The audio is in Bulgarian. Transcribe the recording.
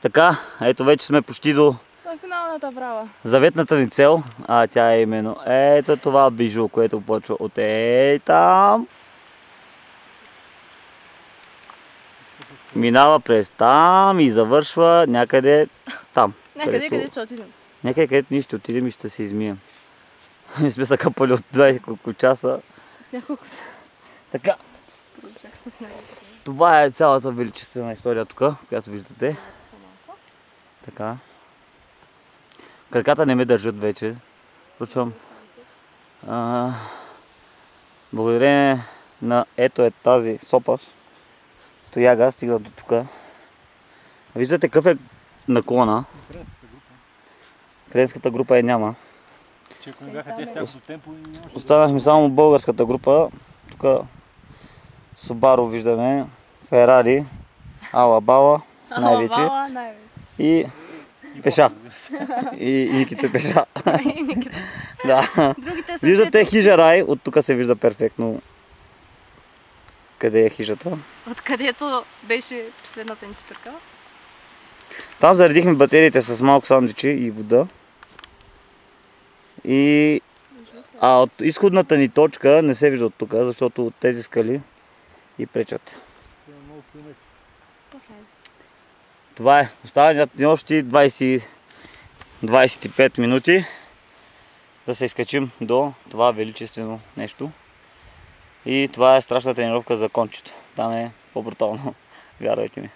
Така, ето вече сме почти до финалната права. заветната ни цел, а тя е именно ето това бижу, което почва от там. Минава през там и завършва някъде там. Някъде къде ще отидем. Някъде където ние ще отидем и ще се измием. Не сме се къпали от 20 колко часа. Няколко часа. Така. Това е цялата величествена история тук, която виждате. Така. Краката не ме държат вече. Впрочем, благодарение на ето е тази сопа, тояга стига до тук. Виждате какъв е наклона. Френската група е няма. Останахме само българската група. Тук Subaru виждаме, Ферари, Алабала най-вече и Пеша. И Никито Пеша. Да. Виждате хижа рай, от тук се вижда перфектно къде е хижата. Откъдето беше последната ни спирка. Там заредихме батериите с малко сандвичи и вода. А от изходната ни точка не се вижда от тук, защото от тези скали и пречат. Това е. Остава ни още 25 минути да се изкачим до това величествено нещо. И това е страшна тренировка за кончето. Там е по-брутално. Вярвайте ми.